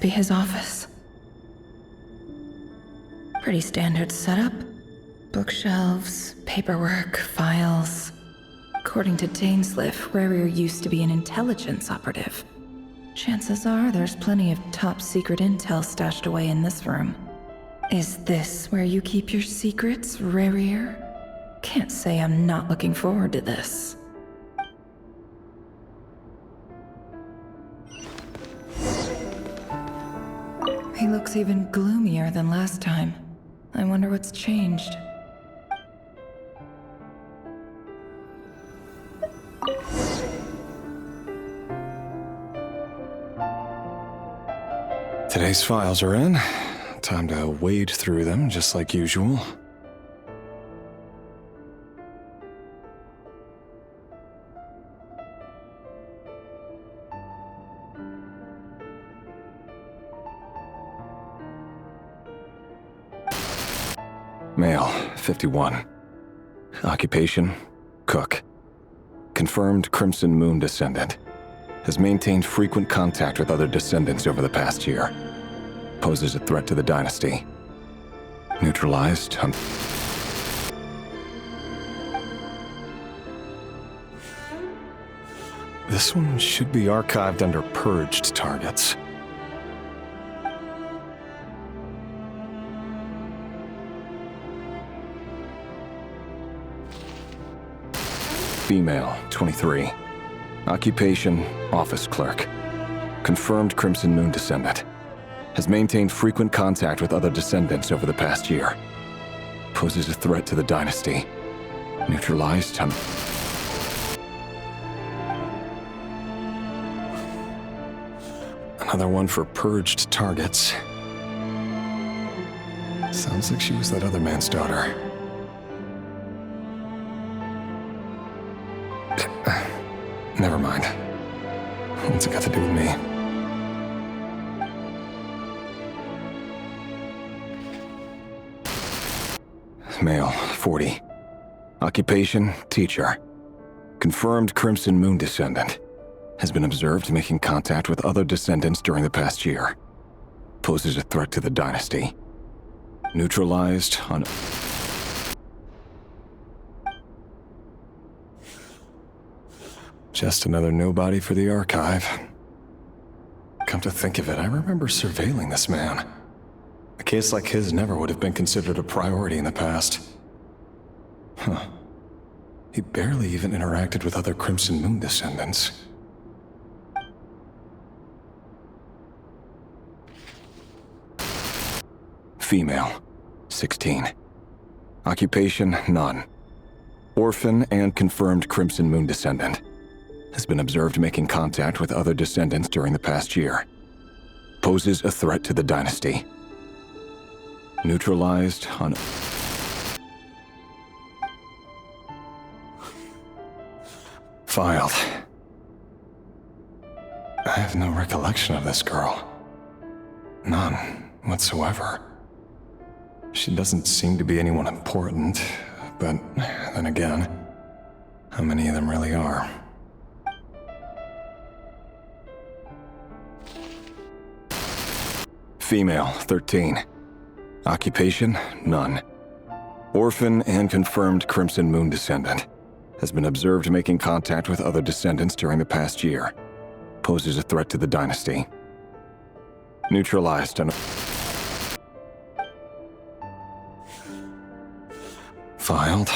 be his office. Pretty standard setup. Bookshelves, paperwork, files. According to Dainsliff, Rarier used to be an intelligence operative. Chances are there's plenty of top-secret intel stashed away in this room. Is this where you keep your secrets, Rarier? Can't say I'm not looking forward to this. He looks even gloomier than last time. I wonder what's changed. Today's files are in. Time to wade through them, just like usual. Male, 51. Occupation, cook. Confirmed Crimson Moon descendant. Has maintained frequent contact with other descendants over the past year. Poses a threat to the dynasty. Neutralized on... This one should be archived under purged targets. Female, 23. Occupation, office clerk. Confirmed Crimson Moon descendant. Has maintained frequent contact with other descendants over the past year. Poses a threat to the dynasty. Neutralized on... Another one for purged targets. Sounds like she was that other man's daughter. Never mind. What's it got to do with me? Male, 40. Occupation, teacher. Confirmed Crimson Moon descendant. Has been observed making contact with other descendants during the past year. Poses a threat to the dynasty. Neutralized on... Just another nobody for the archive. Come to think of it, I remember surveilling this man. A case like his never would have been considered a priority in the past. Huh. He barely even interacted with other Crimson Moon descendants. Female, 16. Occupation, none. Orphan and confirmed Crimson Moon descendant. Has been observed making contact with other descendants during the past year. Poses a threat to the dynasty. Neutralized on... Filed. I have no recollection of this girl. None whatsoever. She doesn't seem to be anyone important, but then again, how many of them really are? Female, 13. Occupation, none. Orphan and confirmed Crimson Moon descendant. Has been observed making contact with other descendants during the past year. Poses a threat to the dynasty. Neutralized on... Filed.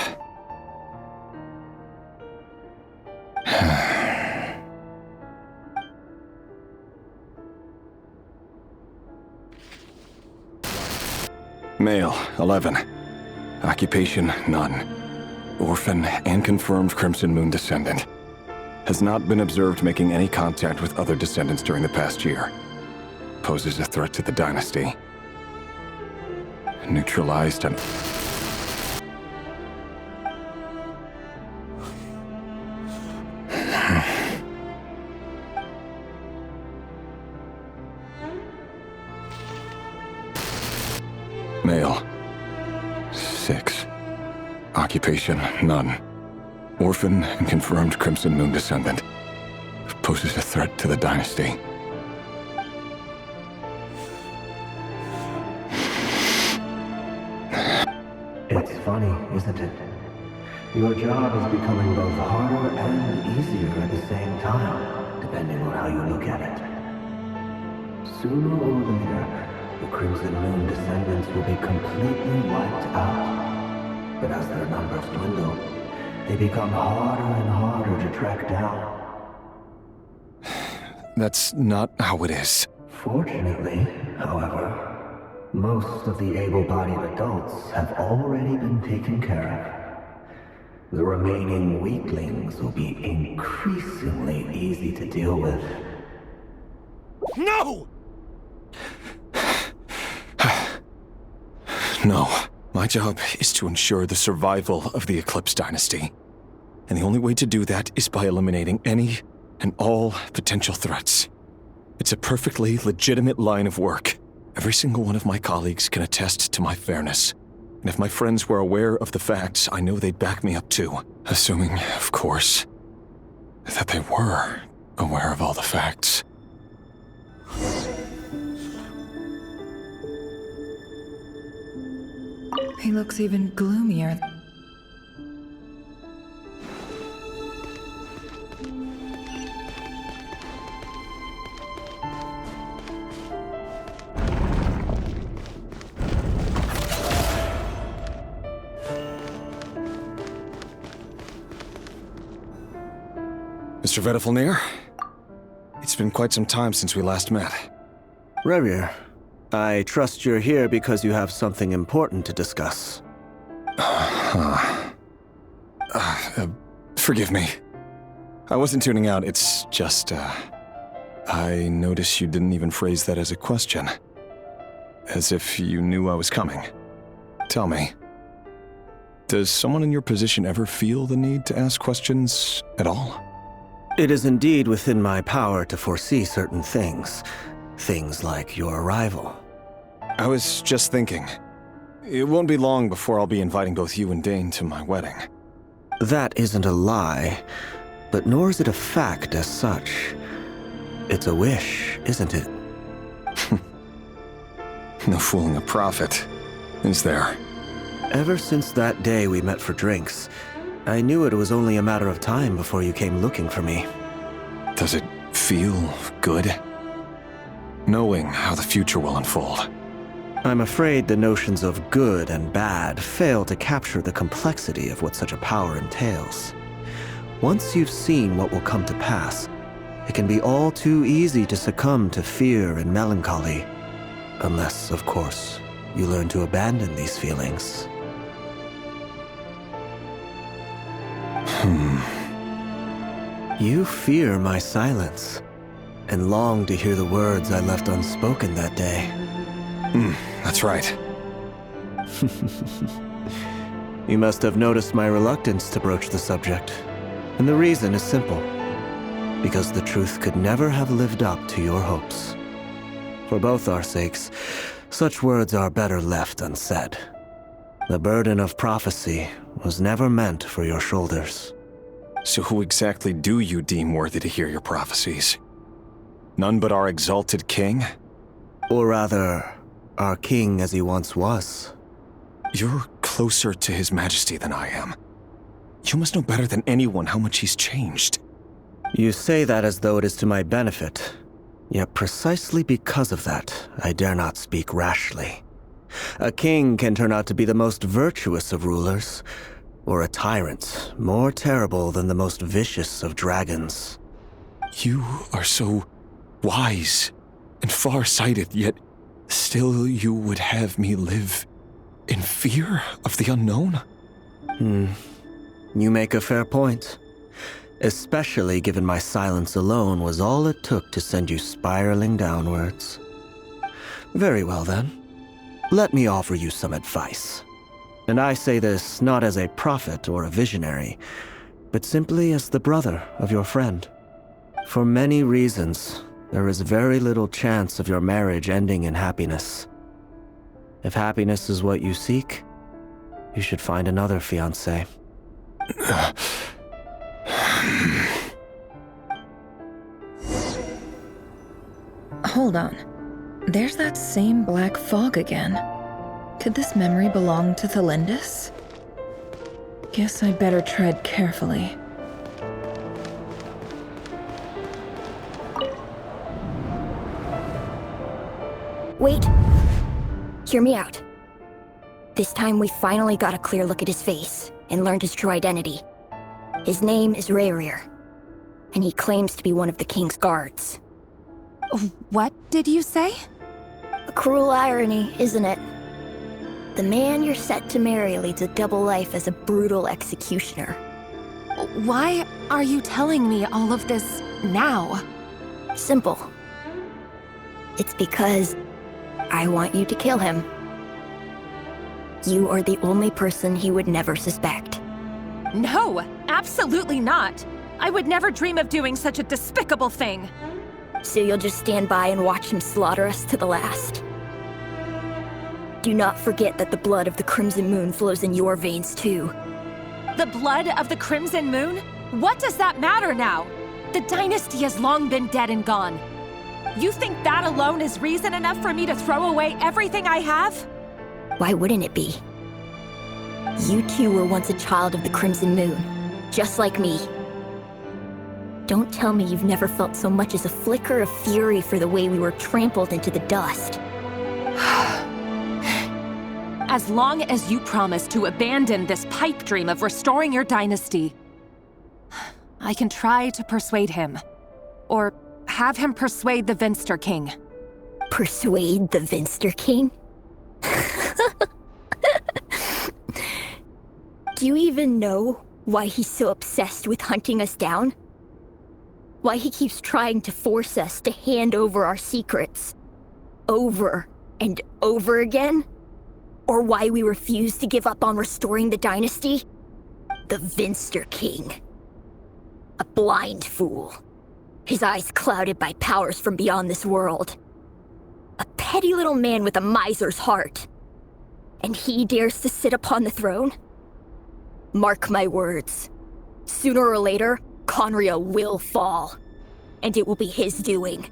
Male, 11. Occupation, none. Orphan and confirmed Crimson Moon descendant. Has not been observed making any contact with other descendants during the past year. Poses a threat to the dynasty. Neutralized on... Male, 6. Occupation, none. Orphan and confirmed Crimson Moon descendant. Poses a threat to the dynasty. It's funny, isn't it? Your job is becoming both harder and easier at the same time, depending on how you look at it. Sooner or later, the Crimson Moon descendants will be completely wiped out. But as their numbers dwindle, they become harder and harder to track down. That's not how it is. Fortunately, however, most of the able-bodied adults have already been taken care of. The remaining weaklings will be increasingly easy to deal with. No! No. My job is to ensure the survival of the Eclipse Dynasty. And the only way to do that is by eliminating any and all potential threats. It's a perfectly legitimate line of work. Every single one of my colleagues can attest to my fairness. And if my friends were aware of the facts, I know they'd back me up too. Assuming, of course, that they were aware of all the facts. He looks even gloomier. Mr. Vedifalnir, it's been quite some time since we last met. Rerir, I trust you're here because you have something important to discuss. Forgive me. I wasn't tuning out, it's just, I noticed you didn't even phrase that as a question. As if you knew I was coming. Tell me, does someone in your position ever feel the need to ask questions at all? It is indeed within my power to foresee certain things. Things like your arrival. I was just thinking. It won't be long before I'll be inviting both you and Dane to my wedding. That isn't a lie, but nor is it a fact as such. It's a wish, isn't it? No fooling a prophet, is there? Ever since that day we met for drinks, I knew it was only a matter of time before you came looking for me. Does it feel good? Knowing how the future will unfold. I'm afraid the notions of good and bad fail to capture the complexity of what such a power entails. Once you've seen what will come to pass, it can be all too easy to succumb to fear and melancholy. Unless, of course, you learn to abandon these feelings. You fear my silence, and long to hear the words I left unspoken that day. That's right. You must have noticed my reluctance to broach the subject. And the reason is simple. Because the truth could never have lived up to your hopes. For both our sakes, such words are better left unsaid. The burden of prophecy was never meant for your shoulders. So who exactly do you deem worthy to hear your prophecies? None but our exalted king? Or rather, our king as he once was. You're closer to his majesty than I am. You must know better than anyone how much he's changed. You say that as though it is to my benefit. Yet precisely because of that, I dare not speak rashly. A king can turn out to be the most virtuous of rulers, or a tyrant more terrible than the most vicious of dragons. You are so wise and far-sighted, yet still you would have me live in fear of the unknown? You make a fair point. Especially given my silence alone was all it took to send you spiraling downwards. Very well then. Let me offer you some advice. And I say this not as a prophet or a visionary, but simply as the brother of your friend. For many reasons, there is very little chance of your marriage ending in happiness. If happiness is what you seek, you should find another fiancé. Hold on. There's that same black fog again. Did this memory belong to Thelindis? Guess I'd better tread carefully. Wait. Hear me out. This time we finally got a clear look at his face and learned his true identity. His name is Rayrir, and he claims to be one of the king's guards. What did you say? A cruel irony, isn't it? The man you're set to marry leads a double life as a brutal executioner. Why are you telling me all of this now? Simple. It's because I want you to kill him. You are the only person he would never suspect. No, absolutely not. I would never dream of doing such a despicable thing. So you'll just stand by and watch him slaughter us to the last? Do not forget that the blood of the Crimson Moon flows in your veins too. The blood of the Crimson Moon? What does that matter now? The dynasty has long been dead and gone. You think that alone is reason enough for me to throw away everything I have? Why wouldn't it be? You two were once a child of the Crimson Moon, just like me. Don't tell me you've never felt so much as a flicker of fury for the way we were trampled into the dust. As long as you promise to abandon this pipe dream of restoring your dynasty, I can try to persuade him. Or have him persuade the Vinster King. Persuade the Vinster King? Do you even know why he's so obsessed with hunting us down? Why he keeps trying to force us to hand over our secrets? Over and over again? Or why we refuse to give up on restoring the dynasty? The Vinster King. A blind fool. His eyes clouded by powers from beyond this world. A petty little man with a miser's heart. And he dares to sit upon the throne? Mark my words. Sooner or later, Conria will fall. And it will be his doing.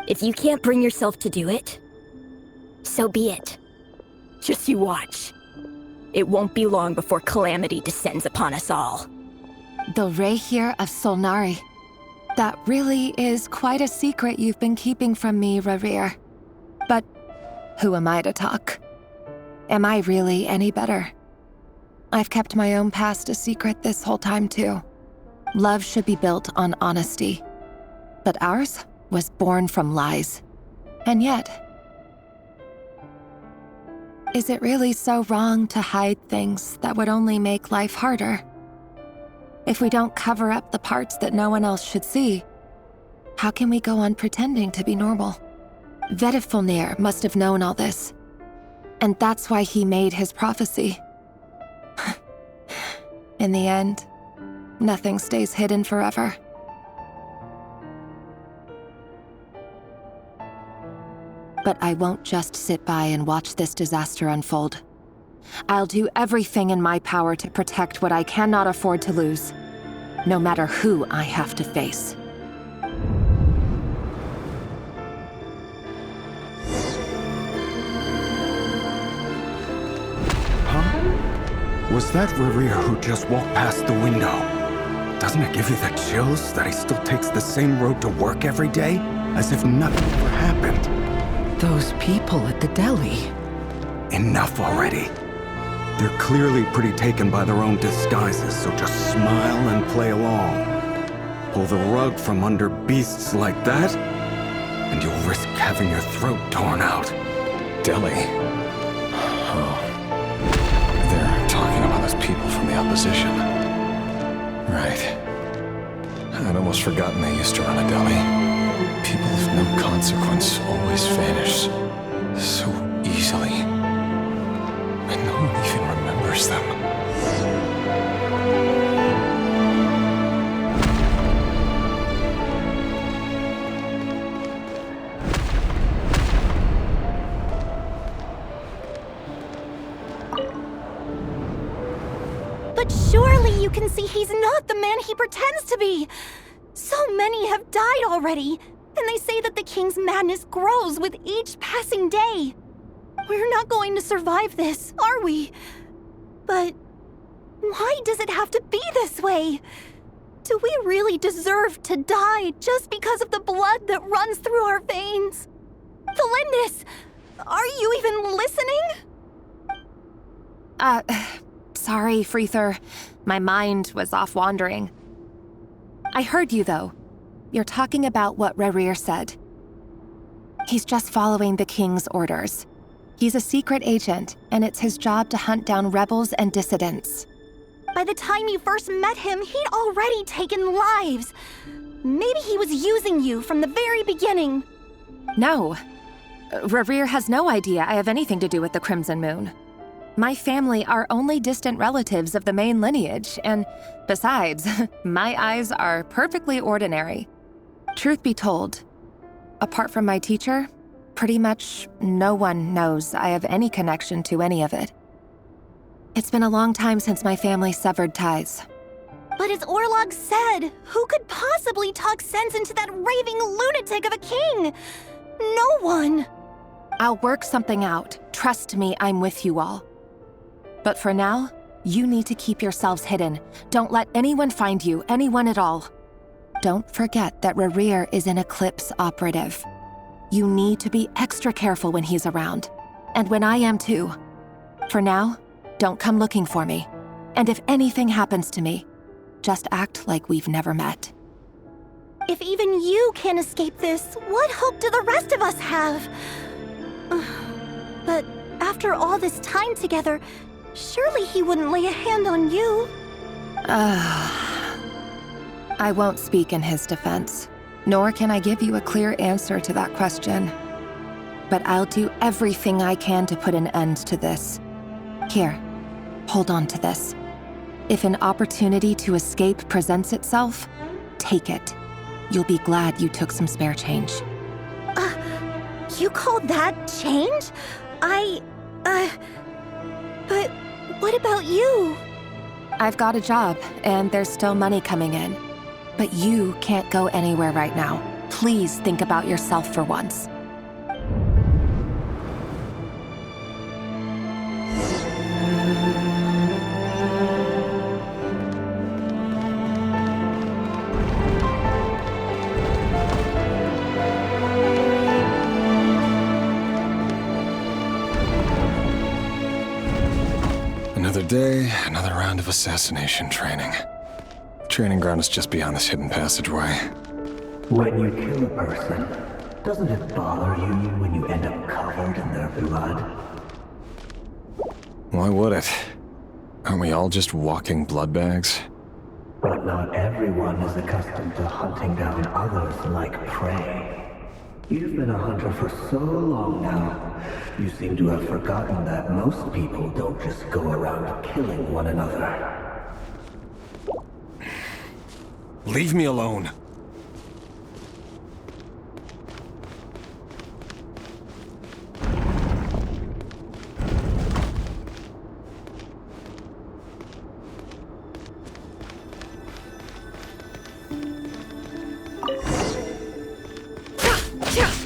If you can't bring yourself to do it, so be it. Just you watch. It won't be long before calamity descends upon us all. The Rayrir of Solnari. That really is quite a secret you've been keeping from me, Rayrir. But who am I to talk? Am I really any better? I've kept my own past a secret this whole time too. Love should be built on honesty. But ours was born from lies. And yet, is it really so wrong to hide things that would only make life harder? If we don't cover up the parts that no one else should see, how can we go on pretending to be normal? Vedifulnir must have known all this. And that's why he made his prophecy. In the end, nothing stays hidden forever. But I won't just sit by and watch this disaster unfold. I'll do everything in my power to protect what I cannot afford to lose, no matter who I have to face. Was that Rayrir who just walked past the window? Doesn't it give you the chills that he still takes the same road to work every day, as if nothing ever happened? Those people at the deli. Enough already. They're clearly pretty taken by their own disguises, so just smile and play along. Pull the rug from under beasts like that, and you'll risk having your throat torn out. Delhi. Oh. They're talking about those people from the opposition. Right. I'd almost forgotten they used to run a deli. People of no consequence always vanish so easily. And no one even remembers them. But surely you can see he's not the man he pretends to be! So many have died already, and they say that the king's madness grows with each passing day. We're not going to survive this, are we? But why does it have to be this way? Do we really deserve to die just because of the blood that runs through our veins? Thelindis, are you even listening? Sorry, Freether. My mind was off wandering. I heard you, though. You're talking about what Rerir said. He's just following the king's orders. He's a secret agent, and it's his job to hunt down rebels and dissidents. By the time you first met him, he'd already taken lives. Maybe he was using you from the very beginning. No. Rerir has no idea I have anything to do with the Crimson Moon. My family are only distant relatives of the main lineage, and besides, my eyes are perfectly ordinary. Truth be told, apart from my teacher, pretty much no one knows I have any connection to any of it. It's been a long time since my family severed ties. But as Orlog said, who could possibly talk sense into that raving lunatic of a king? No one. I'll work something out. Trust me, I'm with you all. But for now, you need to keep yourselves hidden. Don't let anyone find you, anyone at all. Don't forget that Rerir is an Eclipse operative. You need to be extra careful when he's around. And when I am too. For now, don't come looking for me. And if anything happens to me, just act like we've never met. If even you can't escape this, what hope do the rest of us have? But after all this time together, surely he wouldn't lay a hand on you. I won't speak in his defense, nor can I give you a clear answer to that question. But I'll do everything I can to put an end to this. Here, hold on to this. If an opportunity to escape presents itself, take it. You'll be glad you took some spare change. You call that change? But what about you? I've got a job, and there's still money coming in. But you can't go anywhere right now. Please think about yourself for once. Another day, another round of assassination training. Training ground is just beyond this hidden passageway. When you kill a person, doesn't it bother you when you end up covered in their blood? Why would it? Aren't we all just walking blood bags? But not everyone is accustomed to hunting down others like prey. You've been a hunter for so long now, you seem to have forgotten that most people don't just go around killing one another. Leave me alone.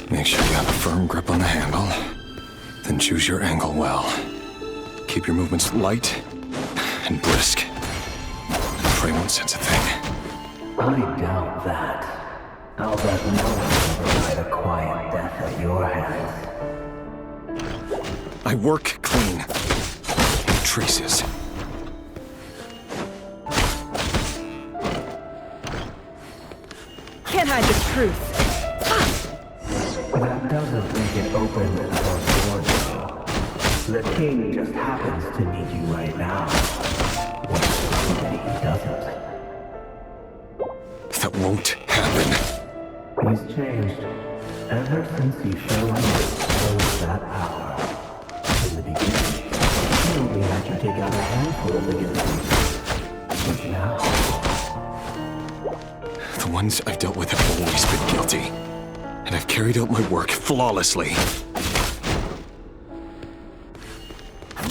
Make sure you have a firm grip on the handle, then choose your angle well. Keep your movements light and brisk. And pray won't sense a thing. I doubt that. I'll bet no one will ever die a quiet death at your hands. I work clean. No traces. Can't hide the truth. That doesn't make it open the front door, though. The king just happens to need you right now. What's to say that he doesn't? That won't happen. He's changed. Ever since he showed that power. In the beginning, he only had you take out a handful of the guilty. But now... The ones I've dealt with have always been guilty. And I've carried out my work flawlessly.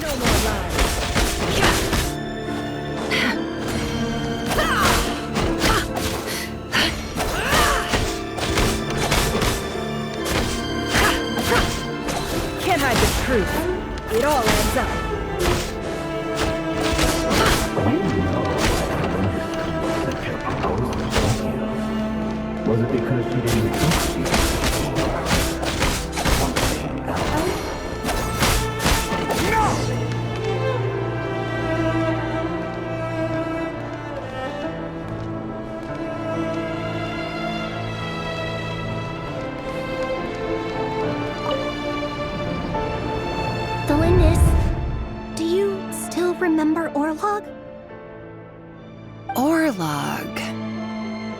No more lies. Can't hide the truth. because she didn't trust you. Or something else. Delindis, do you still remember Orlog? Orlog.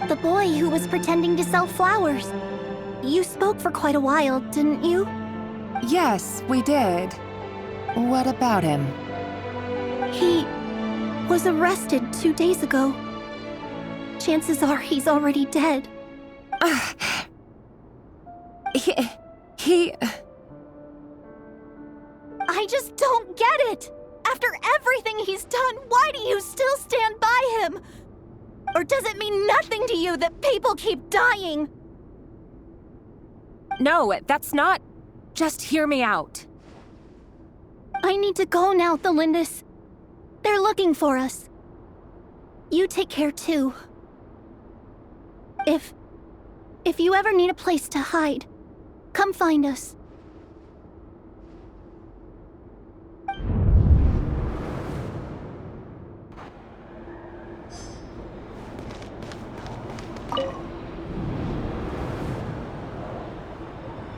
The boy who was pretending to sell flowers. You spoke for quite a while, didn't you? Yes, we did. What about him? He was arrested 2 days ago. Chances are he's already dead. He... I just don't get it! After everything he's done, why do you still stand by him? Or does it mean nothing to you that people keep dying? No, that's not... Just hear me out. I need to go now, Delindis. They're looking for us. You take care too. If you ever need a place to hide, come find us.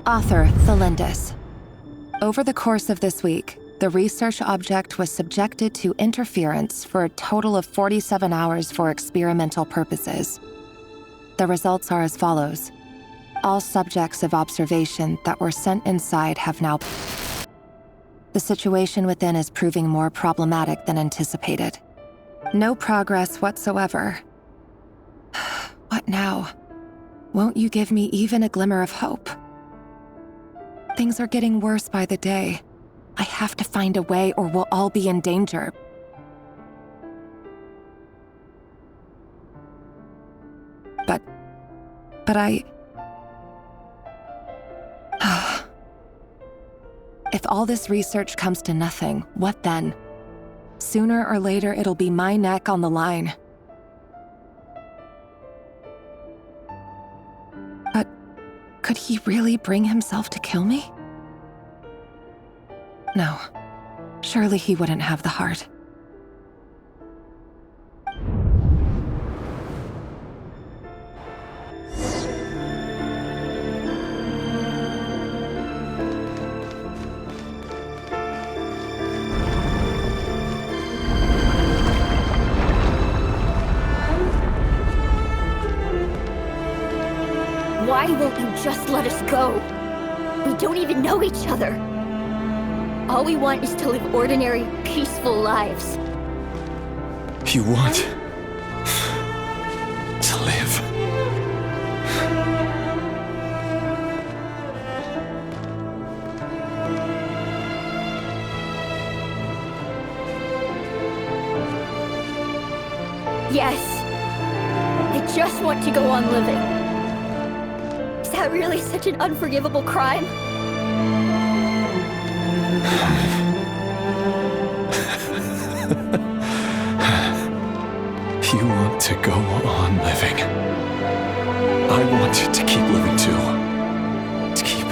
Author, Delindis. Over the course of this week, the research object was subjected to interference for a total of 47 hours for experimental purposes. The results are as follows. All subjects of observation that were sent inside have now... The situation within is proving more problematic than anticipated. No progress whatsoever. What now? Won't you give me even a glimmer of hope? Things are getting worse by the day. I have to find a way or we'll all be in danger. But I... If all this research comes to nothing, what then? Sooner or later, it'll be my neck on the line. But could he really bring himself to kill me? No. Surely he wouldn't have the heart. Why won't you just let us go? We don't even know each other. All we want is to live ordinary, peaceful lives. You want to live? Yes. I just want to go on living. Is that really such an unforgivable crime? You want to go on living. I want to keep living too. To keep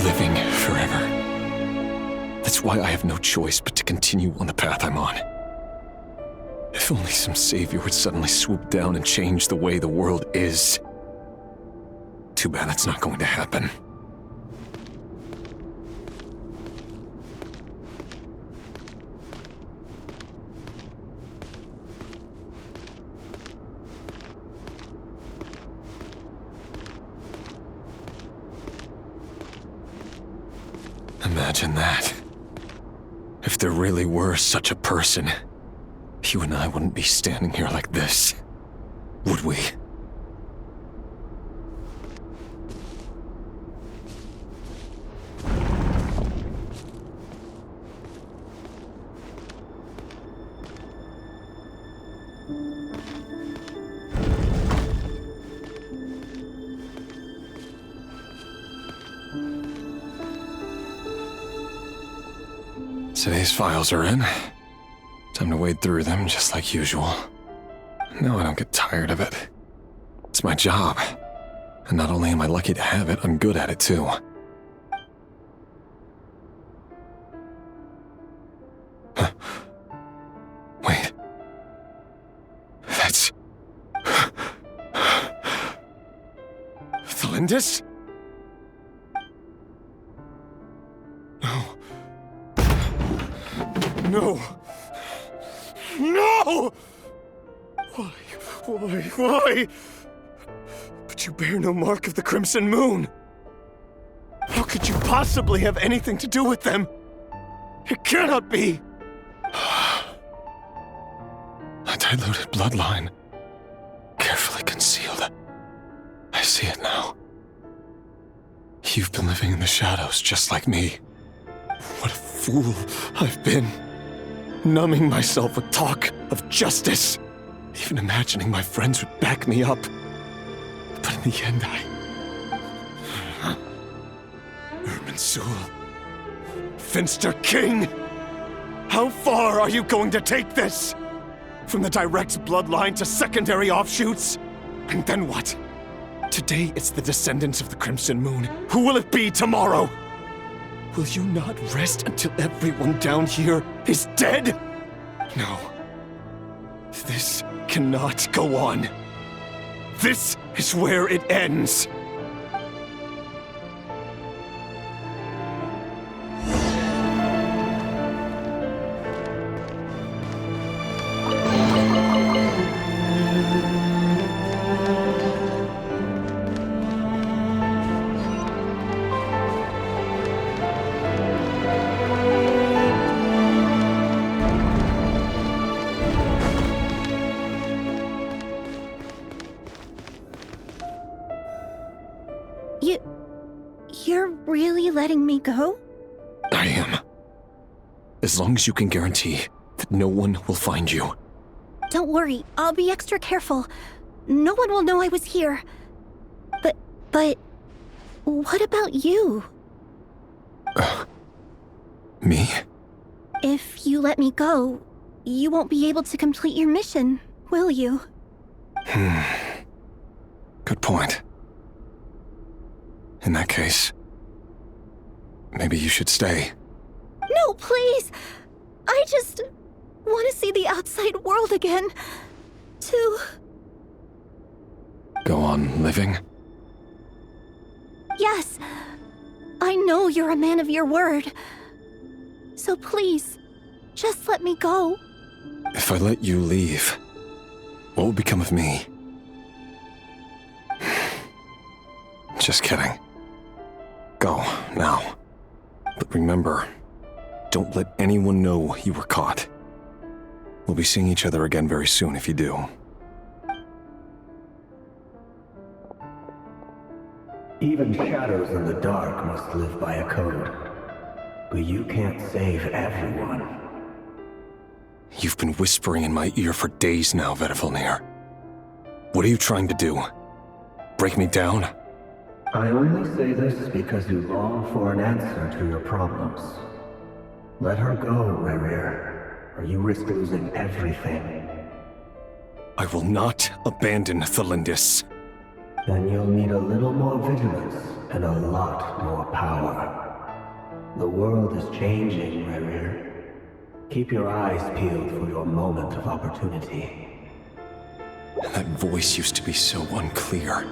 living forever. That's why I have no choice but to continue on the path I'm on. If only some savior would suddenly swoop down and change the way the world is. Too bad that's not going to happen. Imagine that. If there really were such a person, you and I wouldn't be standing here like this, would we? Today's files are in. Time to wade through them just like usual. No, I don't get tired of it. It's my job. And not only am I lucky to have it, I'm good at it too. Wait. That's... Thalindis? No. No! No! Why? But you bear no mark of the Crimson Moon. How could you possibly have anything to do with them? It cannot be! A diluted bloodline. Carefully concealed. I see it now. You've been living in the shadows just like me. What a fool I've been. Numbing myself with talk of justice. Even imagining my friends would back me up. But in the end, Irminsul. Finster King! How far are you going to take this? From the direct bloodline to secondary offshoots? And then what? Today it's the descendants of the Crimson Moon. Who will it be tomorrow? Will you not rest until everyone down here is dead? No. This cannot go on. This is where it ends. You're really letting me go? I am. As long as you can guarantee that no one will find you. Don't worry, I'll be extra careful. No one will know I was here. But what about you? Me? If you let me go, you won't be able to complete your mission, will you? Good point. In that case, maybe you should stay. No, please! I just want to see the outside world again. To... Go on living? Yes. I know you're a man of your word. So please, just let me go. If I let you leave, what will become of me? Just kidding. Go, now. But remember, don't let anyone know you were caught. We'll be seeing each other again very soon if you do. Even shadows in the dark must live by a code. But you can't save everyone. You've been whispering in my ear for days now, Vedifilnir. What are you trying to do? Break me down? I only say this because you long for an answer to your problems. Let her go, Rerir, or you risk losing everything. I will not abandon Thalindis. Then you'll need a little more vigilance and a lot more power. The world is changing, Rerir. Keep your eyes peeled for your moment of opportunity. That voice used to be so unclear.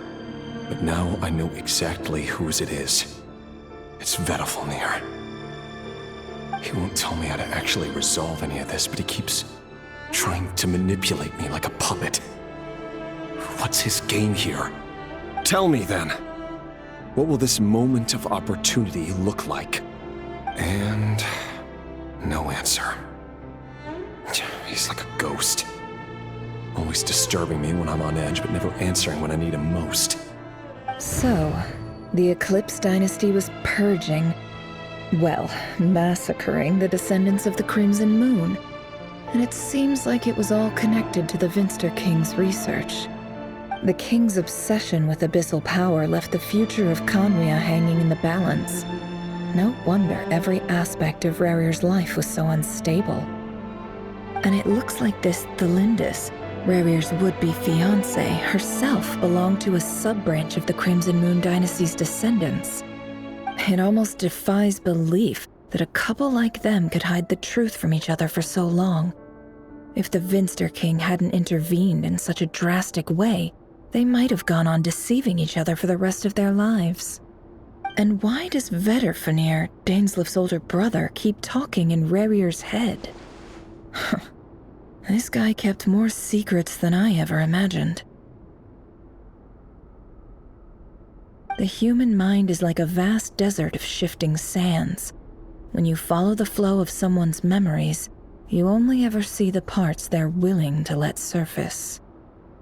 But now I know exactly whose it is. It's Vedifilnir. He won't tell me how to actually resolve any of this, but he keeps trying to manipulate me like a puppet. What's his game here? Tell me then. What will this moment of opportunity look like? And no answer. He's like a ghost. Always disturbing me when I'm on edge, but never answering when I need him most. So, the Eclipse Dynasty was purging, well, massacring the descendants of the Crimson Moon. And it seems like it was all connected to the Finster King's research. The King's obsession with abyssal power left the future of Conria hanging in the balance. No wonder every aspect of Rerir's life was so unstable. And it looks like this Thalindis, Rerir's would-be fiancée herself belonged to a sub-branch of the Crimson Moon Dynasty's descendants. It almost defies belief that a couple like them could hide the truth from each other for so long. If the Vinster King hadn't intervened in such a drastic way, they might have gone on deceiving each other for the rest of their lives. And why does Vedderfanir, Daneslif's older brother, keep talking in Rerir's head? This guy kept more secrets than I ever imagined. The human mind is like a vast desert of shifting sands. When you follow the flow of someone's memories, you only ever see the parts they're willing to let surface.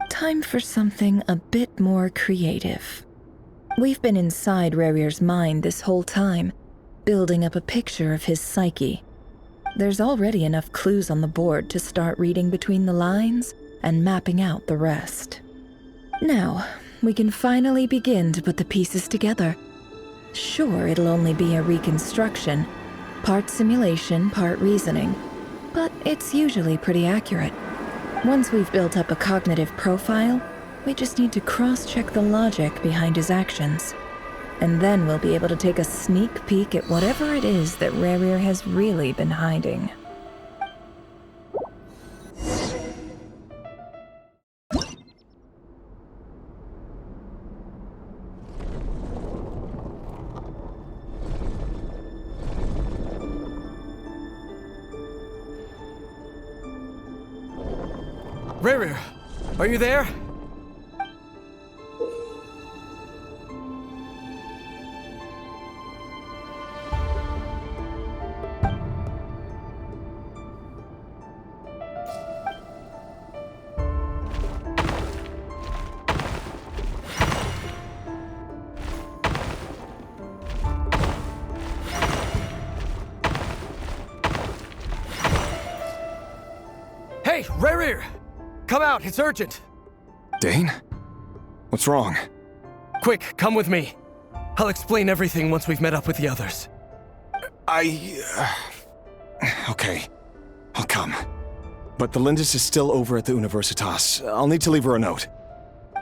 Time for something a bit more creative. We've been inside Rerir's mind this whole time, building up a picture of his psyche. There's already enough clues on the board to start reading between the lines and mapping out the rest. Now, we can finally begin to put the pieces together. Sure, it'll only be a reconstruction, part simulation, part reasoning, but it's usually pretty accurate. Once we've built up a cognitive profile, we just need to cross-check the logic behind his actions. And then we'll be able to take a sneak peek at whatever it is that Rerir has really been hiding. Rerir, are you there? Hey, Rerir! Come out, it's urgent! Dane? What's wrong? Quick, come with me. I'll explain everything once we've met up with the others. Okay. I'll come. But the Lindis is still over at the Universitas. I'll need to leave her a note.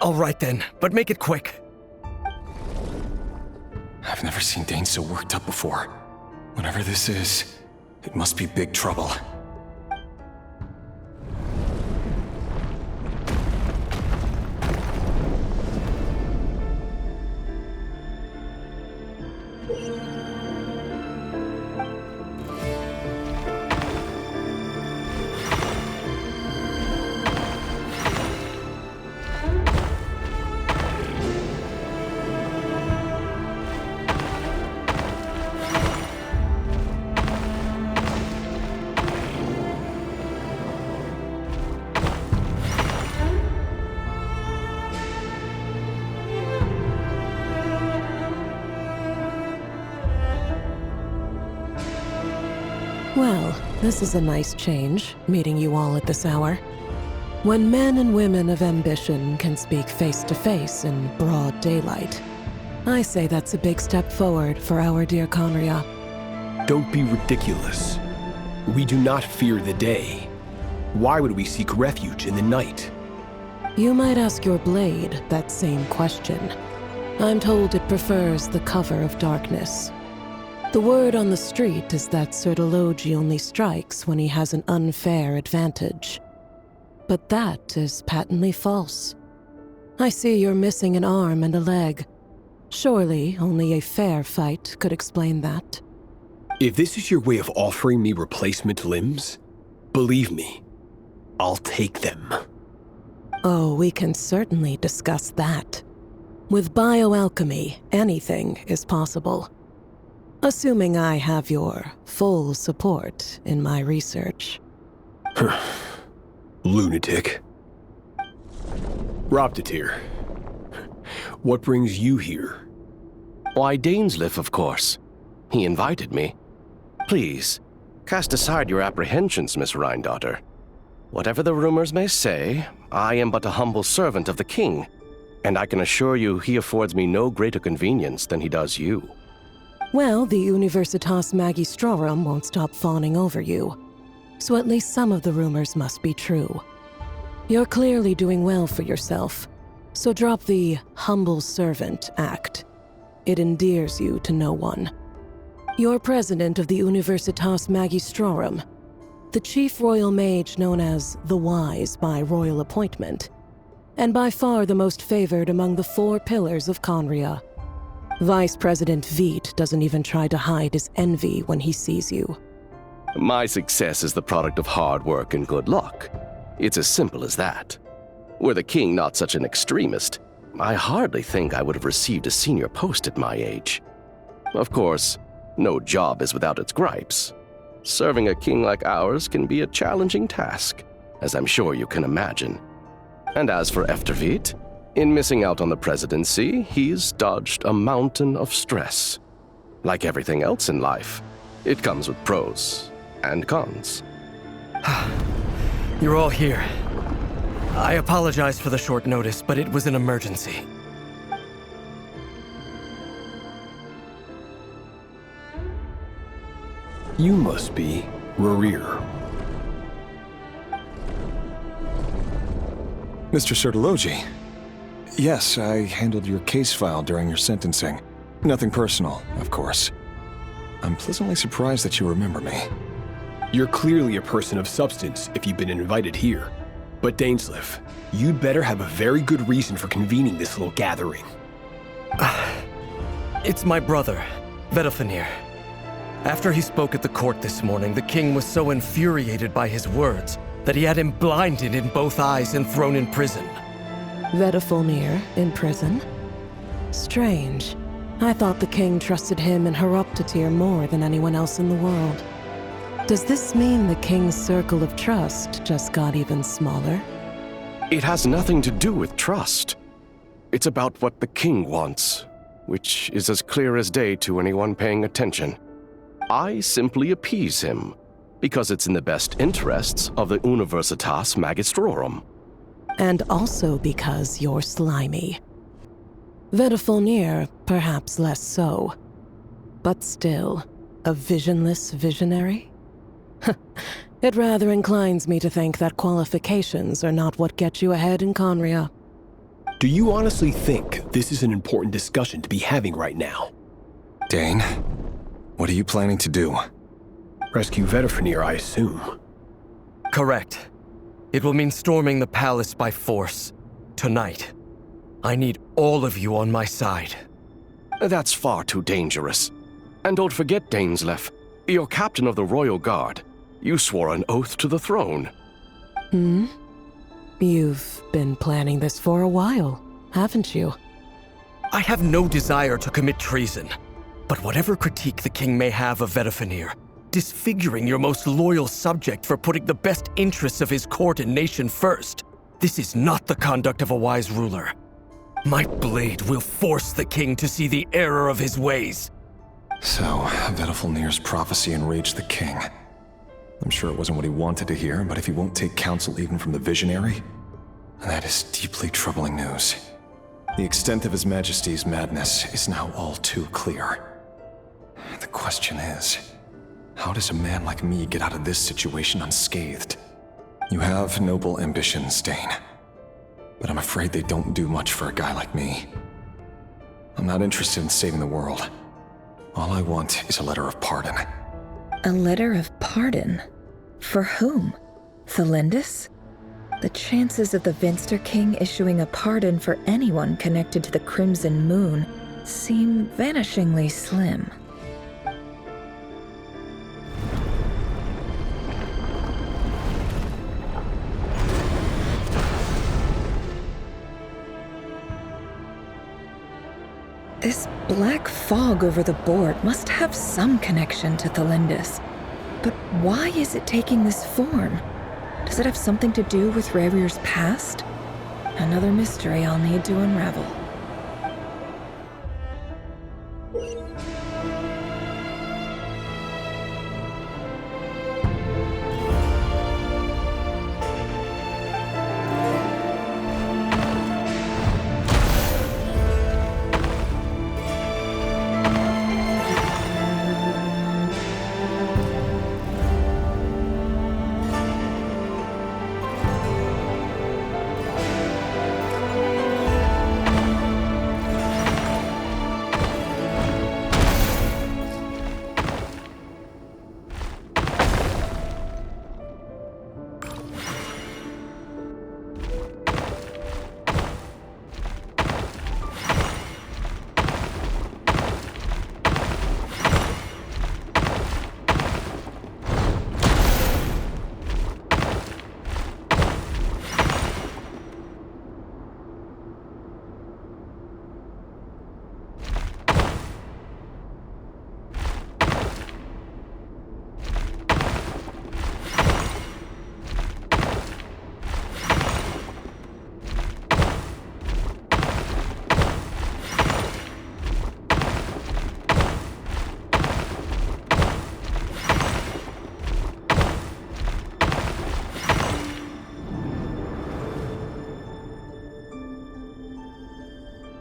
All right then, but make it quick. I've never seen Dane so worked up before. Whatever this is, it must be big trouble. Well, this is a nice change, meeting you all at this hour. When men and women of ambition can speak face to face in broad daylight, I say that's a big step forward for our dear Conria. Don't be ridiculous. We do not fear the day. Why would we seek refuge in the night? You might ask your blade that same question. I'm told it prefers the cover of darkness. The word on the street is that Sertologi only strikes when he has an unfair advantage. But that is patently false. I see you're missing an arm and a leg. Surely only a fair fight could explain that. If this is your way of offering me replacement limbs, believe me, I'll take them. Oh, we can certainly discuss that. With bioalchemy, anything is possible. Assuming I have your full support in my research. Lunatic. Roptatir, what brings you here? Why, Daneslif, of course. He invited me. Please, cast aside your apprehensions, Miss Rhindaughter. Whatever the rumors may say, I am but a humble servant of the king, and I can assure you he affords me no greater convenience than he does you. Well, the Universitas Magistrorum won't stop fawning over you, so at least some of the rumors must be true. You're clearly doing well for yourself, so drop the humble servant act. It endears you to no one. You're president of the Universitas Magistrorum, the chief royal mage known as the Wise by royal appointment, and by far the most favored among the 4 pillars of Conria. Vice President Veit doesn't even try to hide his envy when he sees you. My success is the product of hard work and good luck. It's as simple as that. Were the king not such an extremist, I hardly think I would have received a senior post at my age. Of course, no job is without its gripes. Serving a king like ours can be a challenging task, as I'm sure you can imagine. And as for Efterveit, in missing out on the presidency, he's dodged a mountain of stress. Like everything else in life, it comes with pros and cons. You're all here. I apologize for the short notice, but it was an emergency. You must be Rerir. Mr. Sertologi. Yes, I handled your case file during your sentencing. Nothing personal, of course. I'm pleasantly surprised that you remember me. You're clearly a person of substance if you've been invited here. But Dainsleif, you'd better have a very good reason for convening this little gathering. It's my brother, Vedalfenir. After he spoke at the court this morning, the king was so infuriated by his words that he had him blinded in both eyes and thrown in prison. Vedalfenir in prison? Strange. I thought the king trusted him and Horoptatyr more than anyone else in the world. Does this mean the king's circle of trust just got even smaller? It has nothing to do with trust. It's about what the king wants, which is as clear as day to anyone paying attention. I simply appease him, because it's in the best interests of the Universitas Magistrorum. And also because you're slimy. Vedalfenir, perhaps less so. But still, a visionless visionary? It rather inclines me to think that qualifications are not what get you ahead in Conria. Do you honestly think this is an important discussion to be having right now? Dane, what are you planning to do? Rescue Vedalfenir, I assume. Correct. It will mean storming the palace by force. Tonight. I need all of you on my side. That's far too dangerous. And don't forget, Dainsleif, you're captain of the Royal Guard. You swore an oath to the throne. You've been planning this for a while, haven't you? I have no desire to commit treason. But whatever critique the king may have of Vedalfenir, disfiguring your most loyal subject for putting the best interests of his court and nation first, this is not the conduct of a wise ruler. My blade will force the king to see the error of his ways. So, Vedalfenir's prophecy enraged the king. I'm sure it wasn't what he wanted to hear, but if he won't take counsel even from the visionary, that is deeply troubling news. The extent of His Majesty's madness is now all too clear. The question is, how does a man like me get out of this situation unscathed? You have noble ambitions, Dane, but I'm afraid they don't do much for a guy like me. I'm not interested in saving the world. All I want is a letter of pardon. A letter of pardon? For whom? Thelindis? The chances of the Vinster King issuing a pardon for anyone connected to the Crimson Moon seem vanishingly slim. This black fog over the board must have some connection to Thelindis. But why is it taking this form? Does it have something to do with Rerir's past? Another mystery I'll need to unravel.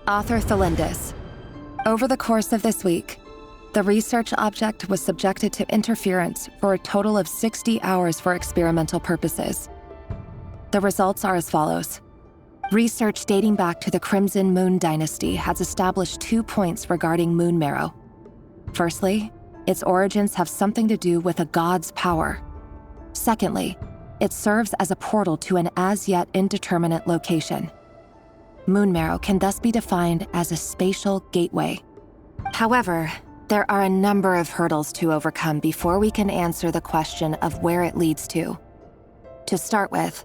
Author Thelindis. Over the course of this week, the research object was subjected to interference for a total of 60 hours for experimental purposes. The results are as follows. Research dating back to the Crimson Moon Dynasty has established 2 points regarding moon marrow. Firstly, its origins have something to do with a god's power. Secondly, it serves as a portal to an as-yet indeterminate location. Moon marrow can thus be defined as a spatial gateway. However, there are a number of hurdles to overcome before we can answer the question of where it leads to. To start with,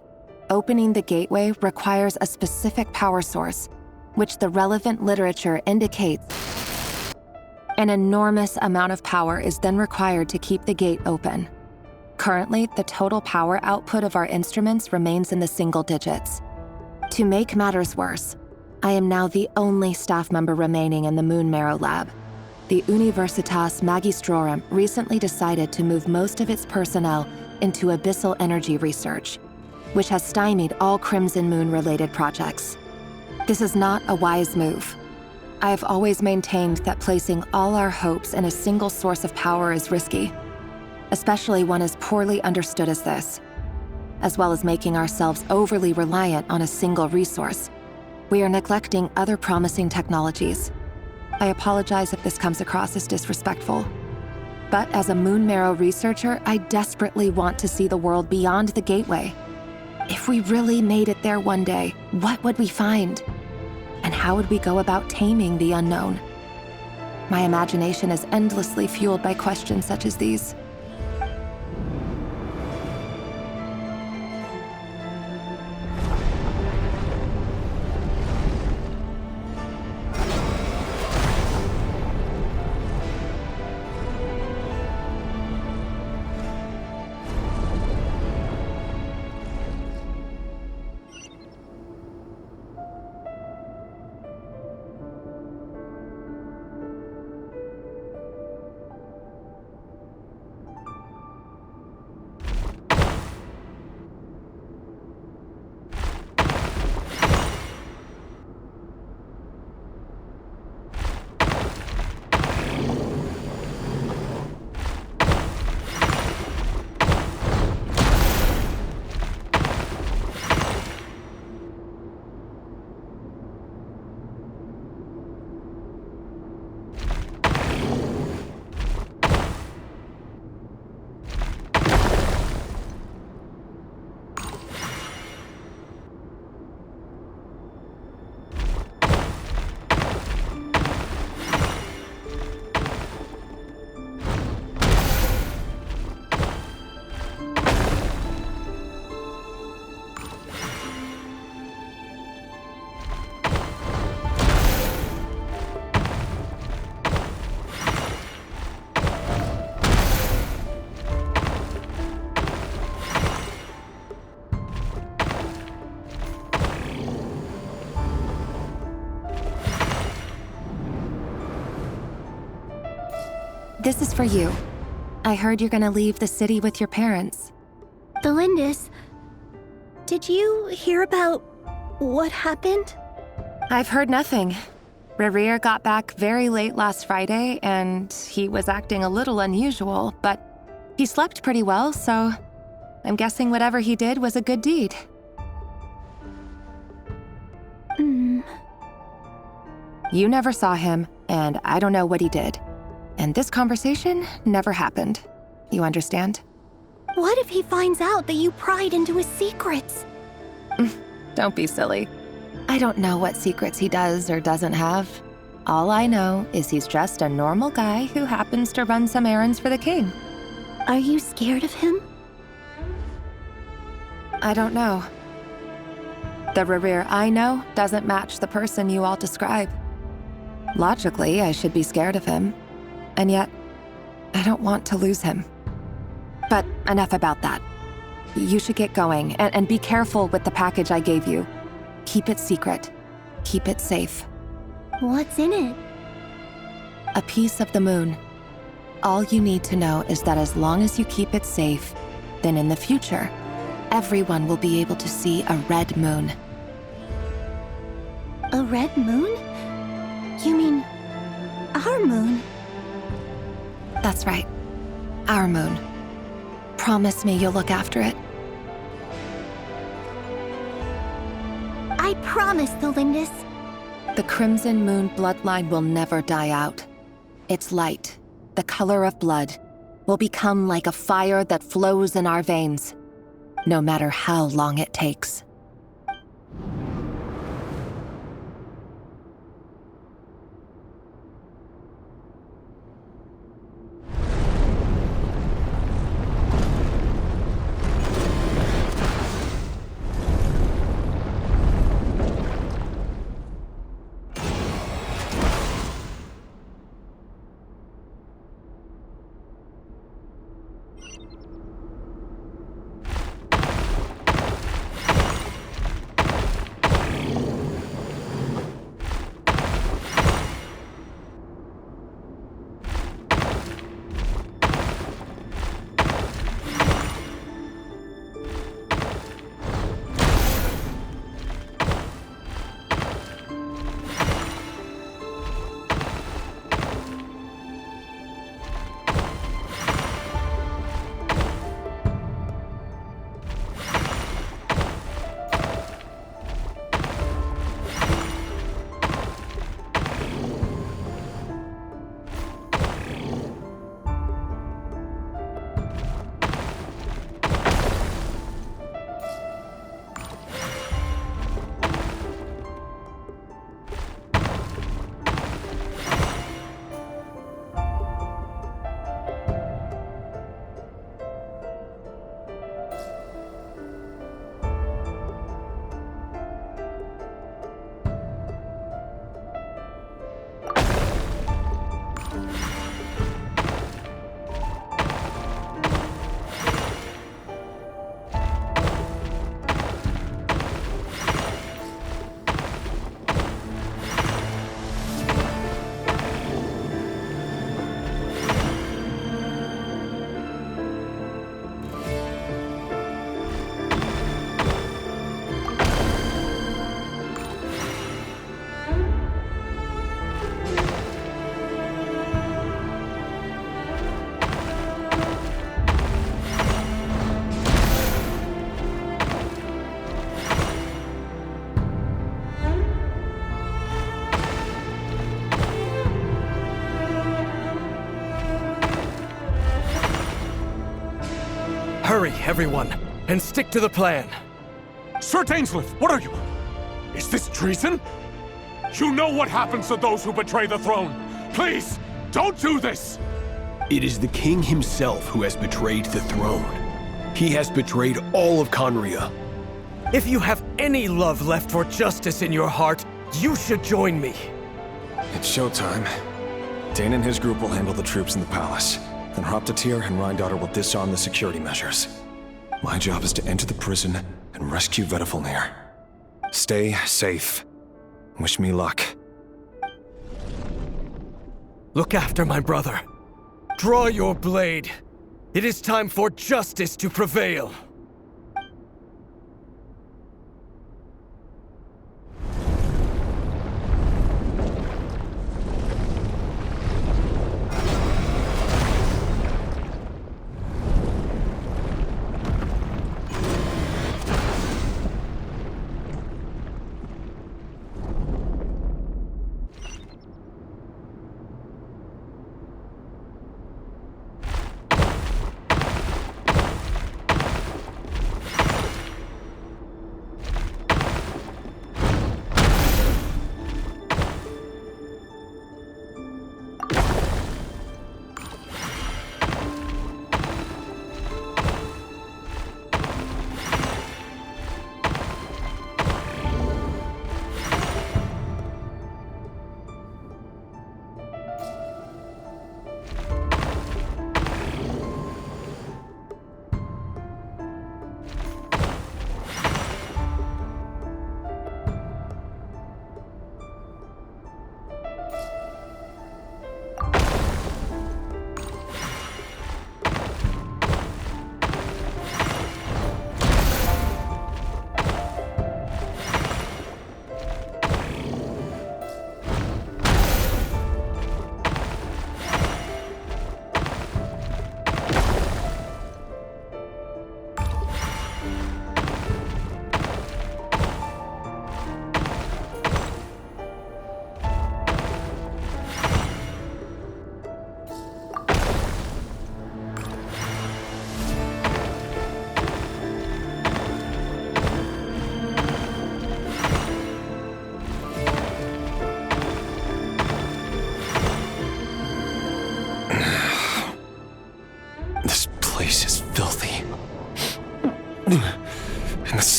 opening the gateway requires a specific power source, which the relevant literature indicates. An enormous amount of power is then required to keep the gate open. Currently, the total power output of our instruments remains in the single digits. To make matters worse, I am now the only staff member remaining in the Moon Marrow lab. The Universitas Magistrorum recently decided to move most of its personnel into abyssal energy research, which has stymied all Crimson Moon-related projects. This is not a wise move. I have always maintained that placing all our hopes in a single source of power is risky, especially one as poorly understood as this. As well as making ourselves overly reliant on a single resource, we are neglecting other promising technologies. I apologize if this comes across as disrespectful. But as a Moon Marrow researcher, I desperately want to see the world beyond the gateway. If we really made it there one day, what would we find? And how would we go about taming the unknown? My imagination is endlessly fueled by questions such as these. This is for you. I heard you're gonna leave the city with your parents. Thelindis, did you hear about what happened? I've heard nothing. Rerir got back very late last Friday, and he was acting a little unusual, but he slept pretty well, so I'm guessing whatever he did was a good deed. You never saw him, and I don't know what he did. And this conversation never happened. You understand? What if he finds out that you pried into his secrets? Don't be silly. I don't know what secrets he does or doesn't have. All I know is he's just a normal guy who happens to run some errands for the king. Are you scared of him? I don't know. The Rerir I know doesn't match the person you all describe. Logically, I should be scared of him. And yet, I don't want to lose him. But enough about that. You should get going, and be careful with the package I gave you. Keep it secret. Keep it safe. What's in it? A piece of the moon. All you need to know is that as long as you keep it safe, then in the future, everyone will be able to see a red moon. A red moon? You mean... our moon? That's right. Our moon. Promise me you'll look after it. I promise, Thelindis. The Crimson Moon bloodline will never die out. Its light, the color of blood, will become like a fire that flows in our veins, no matter how long it takes. Hurry, everyone, and stick to the plan. Sir Dainsleif, what are you? Is this treason? You know what happens to those who betray the throne. Please, don't do this! It is the king himself who has betrayed the throne. He has betrayed all of Conria. If you have any love left for justice in your heart, you should join me. It's showtime. Dane and his group will handle the troops in the palace. Then Hroptatyr and Rhindaughter will disarm the security measures. My job is to enter the prison and rescue Vedifalnir. Stay safe. Wish me luck. Look after my brother. Draw your blade. It is time for justice to prevail.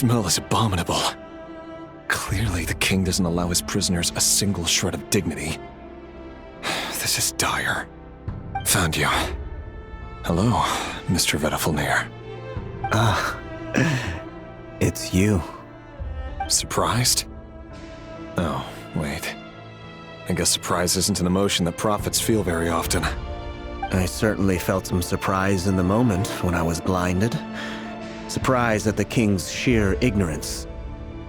smell is abominable. Clearly, the king doesn't allow his prisoners a single shred of dignity. This is dire. Found you. Hello, Mr. Vedafilnir. It's you. Surprised? Oh, wait. I guess surprise isn't an emotion that prophets feel very often. I certainly felt some surprise in the moment when I was blinded. Surprise at the king's sheer ignorance.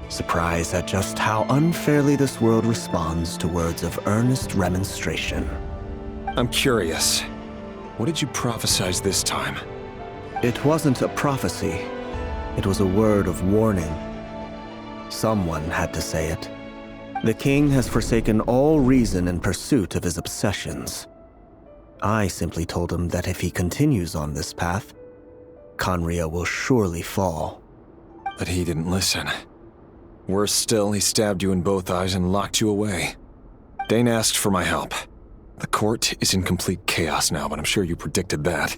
Surprise at just how unfairly this world responds to words of earnest remonstration. I'm curious. What did you prophesize this time? It wasn't a prophecy. It was a word of warning. Someone had to say it. The king has forsaken all reason in pursuit of his obsessions. I simply told him that if he continues on this path, Khaenri'ah will surely fall. But he didn't listen. Worse still, he stabbed you in both eyes and locked you away. Dane asked for my help. The court is in complete chaos now, but I'm sure you predicted that.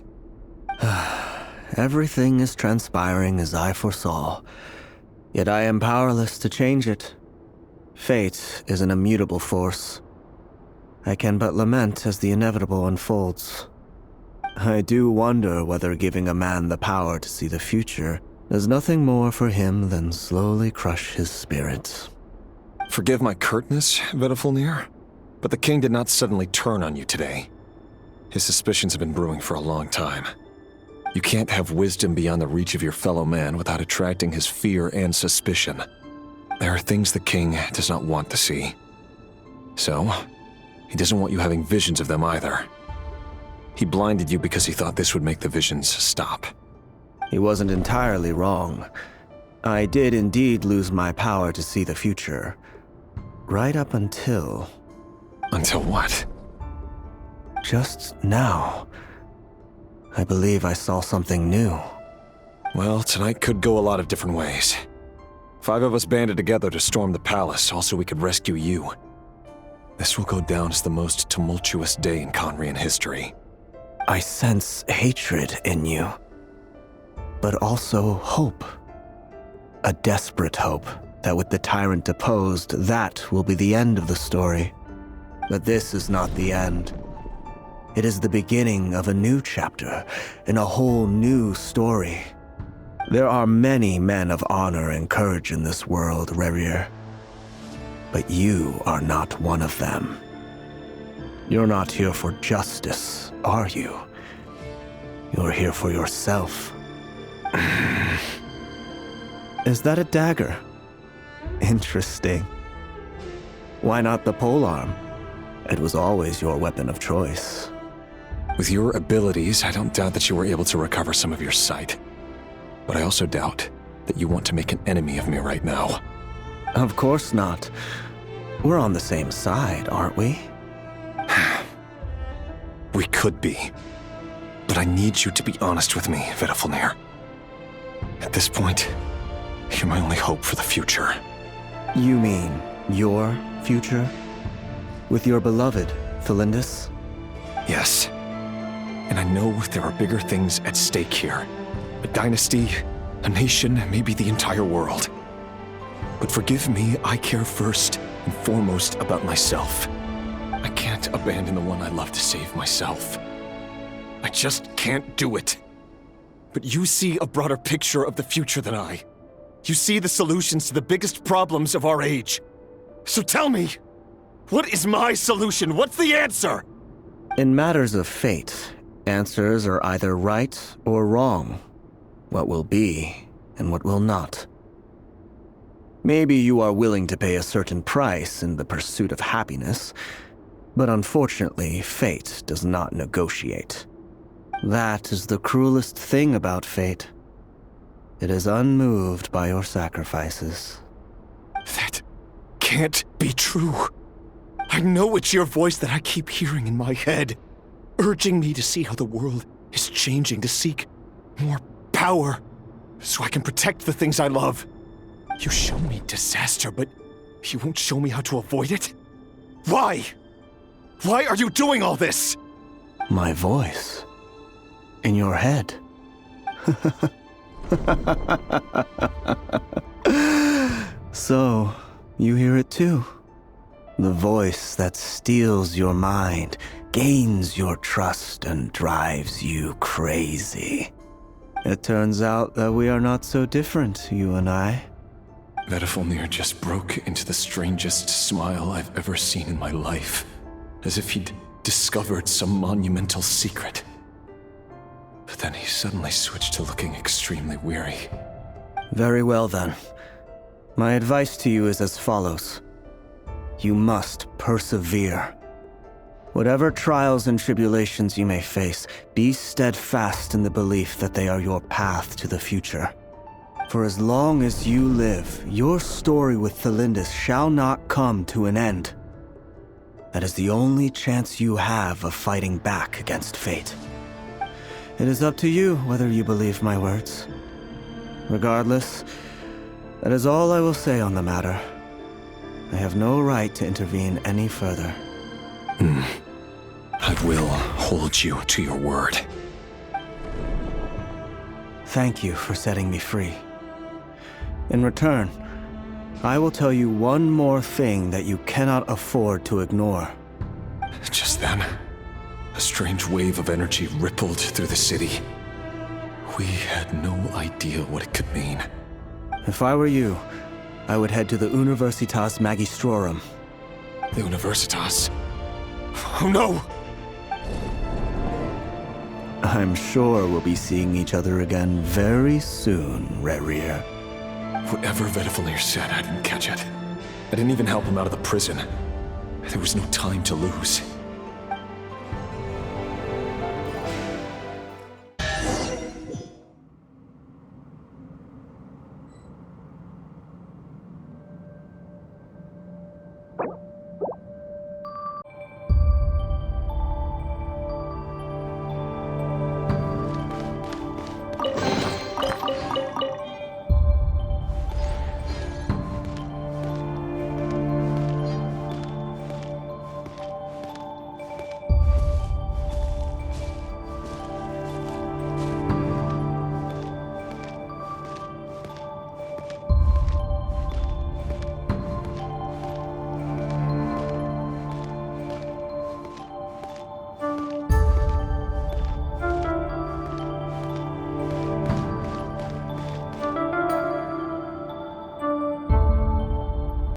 Everything is transpiring as I foresaw, yet I am powerless to change it. Fate is an immutable force. I can but lament as the inevitable unfolds. I do wonder whether giving a man the power to see the future does nothing more for him than slowly crush his spirit. Forgive my curtness, Vedafilnir, but the king did not suddenly turn on you today. His suspicions have been brewing for a long time. You can't have wisdom beyond the reach of your fellow man without attracting his fear and suspicion. There are things the king does not want to see. So, he doesn't want you having visions of them either. He blinded you because he thought this would make the visions stop. He wasn't entirely wrong. I did indeed lose my power to see the future. Right up until... Until what? Just now. I believe I saw something new. Well, tonight could go a lot of different ways. 5 of us banded together to storm the palace, also we could rescue you. This will go down as the most tumultuous day in Khaenri'ah history. I sense hatred in you, but also hope. A desperate hope that with the tyrant deposed, that will be the end of the story. But this is not the end. It is the beginning of a new chapter, in a whole new story. There are many men of honor and courage in this world, Rerir. But you are not one of them. You're not here for justice, are you? You're here for yourself. Is that a dagger? Interesting. Why not the polearm? It was always your weapon of choice. With your abilities, I don't doubt that you were able to recover some of your sight. But I also doubt that you want to make an enemy of me right now. Of course not. We're on the same side, aren't we? We could be. But I need you to be honest with me, Vedafilnir. At this point, you're my only hope for the future. You mean your future? With your beloved, Felindis? Yes. And I know there are bigger things at stake here. A dynasty, a nation, maybe the entire world. But forgive me, I care first and foremost about myself. I can't abandon the one I love to save myself. I just can't do it. But you see a broader picture of the future than I. You see the solutions to the biggest problems of our age. So tell me, what is my solution? What's the answer? In matters of fate, answers are either right or wrong. What will be and what will not. Maybe you are willing to pay a certain price in the pursuit of happiness, but unfortunately, fate does not negotiate. That is the cruelest thing about fate. It is unmoved by your sacrifices. That can't be true. I know it's your voice that I keep hearing in my head, urging me to see how the world is changing, to seek more power, so I can protect the things I love. You show me disaster, but you won't show me how to avoid it? Why? Why are you doing all this? My voice. In your head. So, you hear it too? The voice that steals your mind, gains your trust, and drives you crazy. It turns out that we are not so different, you and I. Vedifilnir just broke into the strangest smile I've ever seen in my life, as if he'd discovered some monumental secret. But then he suddenly switched to looking extremely weary. Very well then. My advice to you is as follows. You must persevere. Whatever trials and tribulations you may face, be steadfast in the belief that they are your path to the future. For as long as you live, your story with Thelindis shall not come to an end. That is the only chance you have of fighting back against fate. It is up to you whether you believe my words. Regardless, that is all I will say on the matter. I have no right to intervene any further. I will hold you to your word. Thank you for setting me free. In return, I will tell you one more thing that you cannot afford to ignore. Just then, a strange wave of energy rippled through the city. We had no idea what it could mean. If I were you, I would head to the Universitas Magistrorum. The Universitas? Oh no! I'm sure we'll be seeing each other again very soon, Rerir. Whatever Vedifilnir said, I didn't catch it. I didn't even help him out of the prison. There was no time to lose.